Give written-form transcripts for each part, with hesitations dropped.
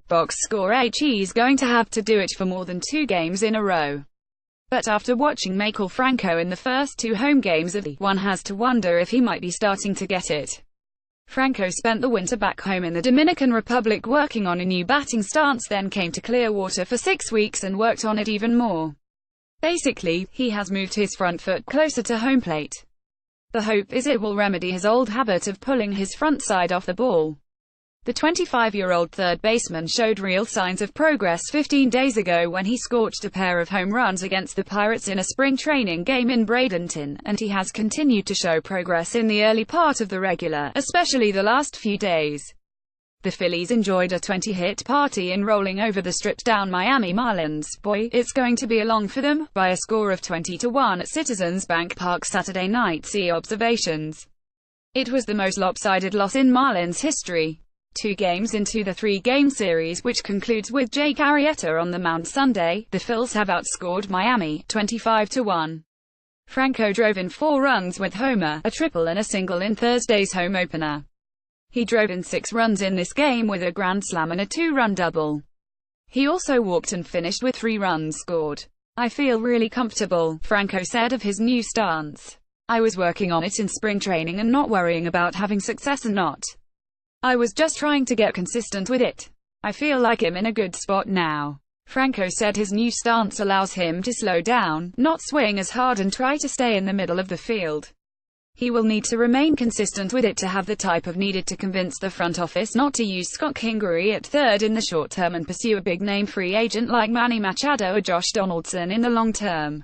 Box score: He's going to have to do it for more than 2 games in a row. But after watching Maikel Franco in the first 2 home games of the, one has to wonder if he might be starting to get it. Franco spent the winter back home in the Dominican Republic working on a new batting stance, then came to Clearwater for 6 weeks and worked on it even more. Basically, he has moved his front foot closer to home plate. The hope is it will remedy his old habit of pulling his front side off the ball. The 25-year-old third baseman showed real signs of progress 15 days ago when he scorched a pair of home runs against the Pirates in a spring training game in Bradenton, and he has continued to show progress in the early part of the regular, especially the last few days. The Phillies enjoyed a 20-hit party in rolling over the stripped-down Miami Marlins. Boy, it's going to be along for them, by a score of 20-1 at Citizens Bank Park Saturday night. See observations. It was the most lopsided loss in Marlins history. 2 games into the 3-game series, which concludes with Jake Arrieta on the mound Sunday, the Phils have outscored Miami 25-1. Franco drove in 4 runs with homer, a triple and a single in Thursday's home opener. He drove in 6 runs in this game with a grand slam and a 2-run double. He also walked and finished with 3 runs scored. I feel really comfortable, Franco said of his new stance. I was working on it in spring training and not worrying about having success or not. I was just trying to get consistent with it. I feel like I'm in a good spot now. Franco said his new stance allows him to slow down, not swing as hard and try to stay in the middle of the field. He will need to remain consistent with it to have the type of needed to convince the front office not to use Scott Kingery at third in the short term and pursue a big-name free agent like Manny Machado or Josh Donaldson in the long term.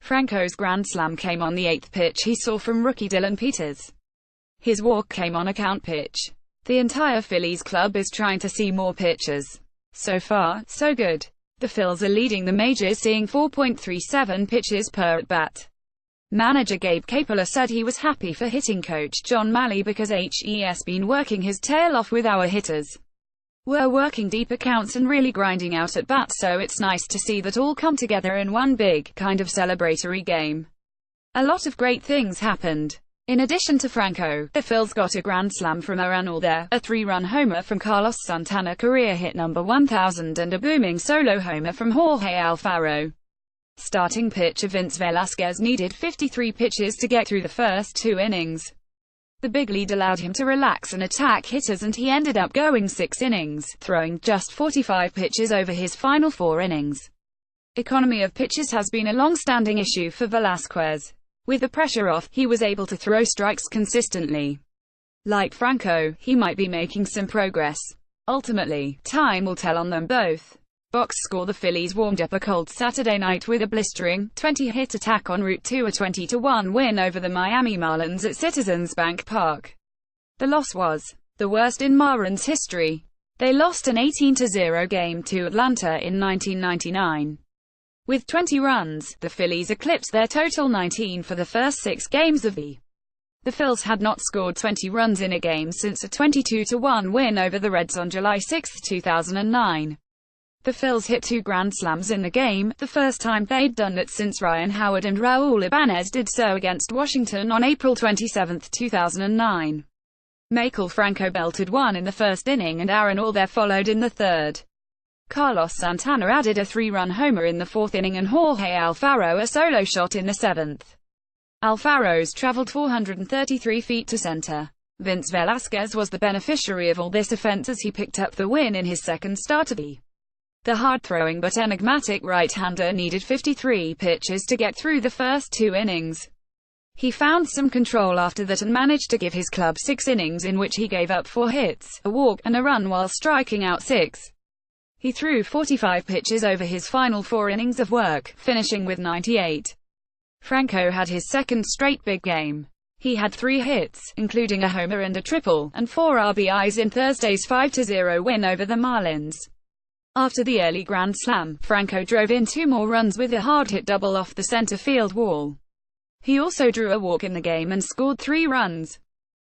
Franco's grand slam came on the 8th pitch he saw from rookie Dylan Peters. His walk came on a count pitch. The entire Phillies club is trying to see more pitches. So far, so good. The Phils are leading the majors, seeing 4.37 pitches per at-bat. Manager Gabe Kapler said he was happy for hitting coach John Malley because he's been working his tail off with our hitters. We're working deeper counts and really grinding out at-bats, so it's nice to see that all come together in one big, kind of celebratory game. A lot of great things happened. In addition to Franco, the Phils got a grand slam from Aaron Alder, a 3-run homer from Carlos Santana, career hit number 1,000, and a booming solo homer from Jorge Alfaro. Starting pitcher Vince Velasquez needed 53 pitches to get through the first 2 innings. The big lead allowed him to relax and attack hitters, and he ended up going 6 innings, throwing just 45 pitches over his final 4 innings. Economy of pitches has been a long-standing issue for Velasquez. With the pressure off, he was able to throw strikes consistently. Like Franco, he might be making some progress. Ultimately, time will tell on them both. Box score: the Phillies warmed up a cold Saturday night with a blistering 20-hit attack en route to a 20-1 win over the Miami Marlins at Citizens Bank Park. The loss was the worst in Marlins history. They lost an 18-0 game to Atlanta in 1999. With 20 runs, the Phillies eclipsed their total 19 for the first 6 games of the. The Phils had not scored 20 runs in a game since a 22-1 win over the Reds on July 6, 2009. The Phils hit 2 grand slams in the game, the first time they'd done it since Ryan Howard and Raul Ibanez did so against Washington on April 27, 2009. Maikel Franco belted 1 in the first inning and Aaron Alder followed in the third. Carlos Santana added a 3-run homer in the 4th inning and Jorge Alfaro a solo shot in the 7th. Alfaro's traveled 433 feet to center. Vince Velasquez was the beneficiary of all this offense as he picked up the win in his second start of the. The hard-throwing but enigmatic right-hander needed 53 pitches to get through the first 2 innings. He found some control after that and managed to give his club 6 innings in which he gave up 4 hits, a walk, and a run while striking out 6. He threw 45 pitches over his final 4 innings of work, finishing with 98. Franco had his second straight big game. He had 3 hits, including a homer and a triple, and 4 RBIs in Thursday's 5-0 win over the Marlins. After the early grand slam, Franco drove in 2 more runs with a hard-hit double off the center field wall. He also drew a walk in the game and scored 3 runs.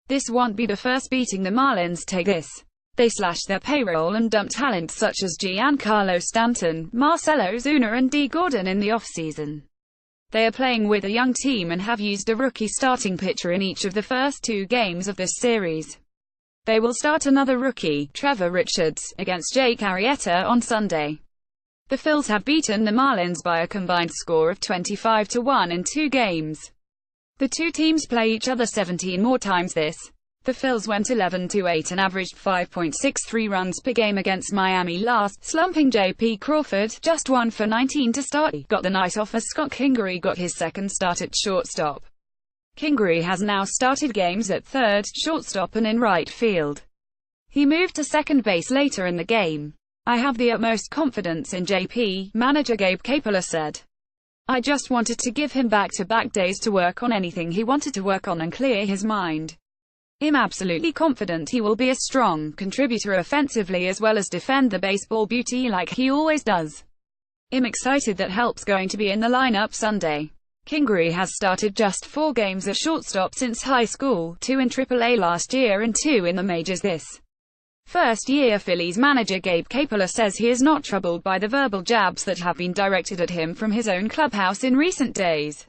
This won't be the first beating the Marlins take this. They slashed their payroll and dumped talent such as Giancarlo Stanton, Marcelo Zuna and D. Gordon in the offseason. They are playing with a young team and have used a rookie starting pitcher in each of the first 2 games of this series. They will start another rookie, Trevor Richards, against Jake Arrieta on Sunday. The Phils have beaten the Marlins by a combined score of 25-1 in 2 games. The two teams play each other 17 more times this. The Phils went 11-8 and averaged 5.63 runs per game against Miami last, slumping J.P. Crawford, just 1 for 19 to start. He got the night off as Scott Kingery got his second start at shortstop. Kingery has now started games at third, shortstop and in right field. He moved to second base later in the game. I have the utmost confidence in JP, manager Gabe Kapler said. I just wanted to give him back-to-back days to work on anything he wanted to work on and clear his mind. I'm absolutely confident he will be a strong contributor offensively as well as defend the baseball beauty like he always does. I'm excited that Help's going to be in the lineup Sunday. Kingery has started just 4 games at shortstop since high school, 2 in AAA last year and 2 in the majors this first year. Phillies manager Gabe Kapler says he is not troubled by the verbal jabs that have been directed at him from his own clubhouse in recent days.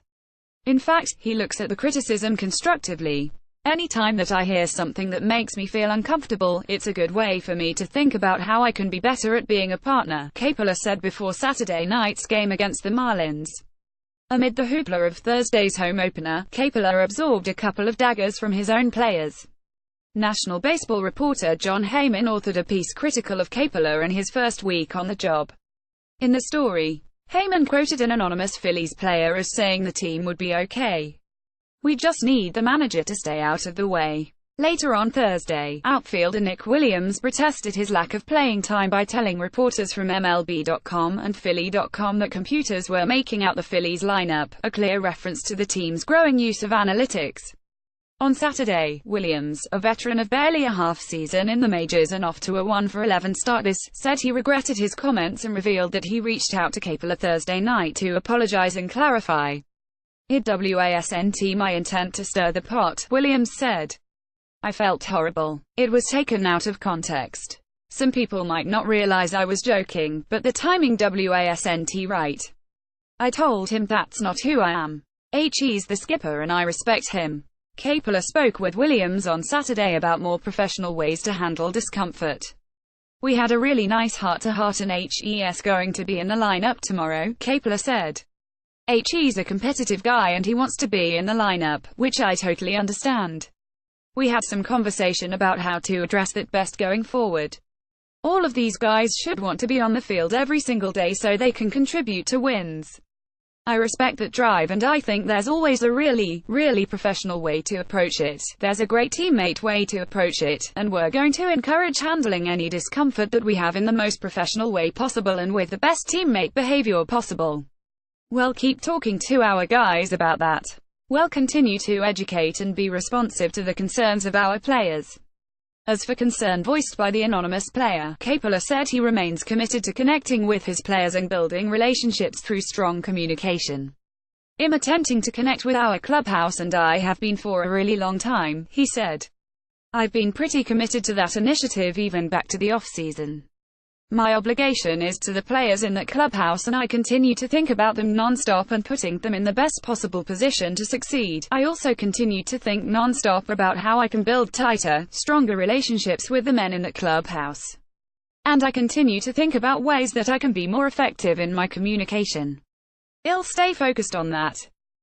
In fact, he looks at the criticism constructively. Anytime that I hear something that makes me feel uncomfortable, it's a good way for me to think about how I can be better at being a partner, Kapler said before Saturday night's game against the Marlins. Amid the hoopla of Thursday's home opener, Kapler absorbed a couple of daggers from his own players. National baseball reporter John Heyman authored a piece critical of Kapler in his first week on the job. In the story, Heyman quoted an anonymous Phillies player as saying the team would be okay. We just need the manager to stay out of the way. Later on Thursday, outfielder Nick Williams protested his lack of playing time by telling reporters from MLB.com and Philly.com that computers were making out the Phillies lineup, a clear reference to the team's growing use of analytics. On Saturday, Williams, a veteran of barely a half-season in the majors and off to a 1-for-11 start said he regretted his comments and revealed that he reached out to Kapler Thursday night to apologize and clarify. It wasn't my intent to stir the pot, Williams said. I felt horrible. It was taken out of context. Some people might not realize I was joking, but the timing wasn't right. I told him that's not who I am. He's the skipper and I respect him. Kapler spoke with Williams on Saturday about more professional ways to handle discomfort. We had a really nice heart-to-heart and he's going to be in the lineup tomorrow, Kapler said. He's a competitive guy and he wants to be in the lineup, which I totally understand. We had some conversation about how to address that best going forward. All of these guys should want to be on the field every single day so they can contribute to wins. I respect that drive and I think there's always a really professional way to approach it. There's a great teammate way to approach it, and we're going to encourage handling any discomfort that we have in the most professional way possible and with the best teammate behavior possible. We'll keep talking to our guys about that. We'll continue to educate and be responsive to the concerns of our players. As for concern voiced by the anonymous player, Kapler said he remains committed to connecting with his players and building relationships through strong communication. I'm attempting to connect with our clubhouse and I have been for a really long time, he said. I've been pretty committed to that initiative even back to the off-season. My obligation is to the players in that clubhouse and I continue to think about them non-stop and putting them in the best possible position to succeed. I also continue to think non-stop about how I can build tighter, stronger relationships with the men in that clubhouse. And I continue to think about ways that I can be more effective in my communication. I'll stay focused on that.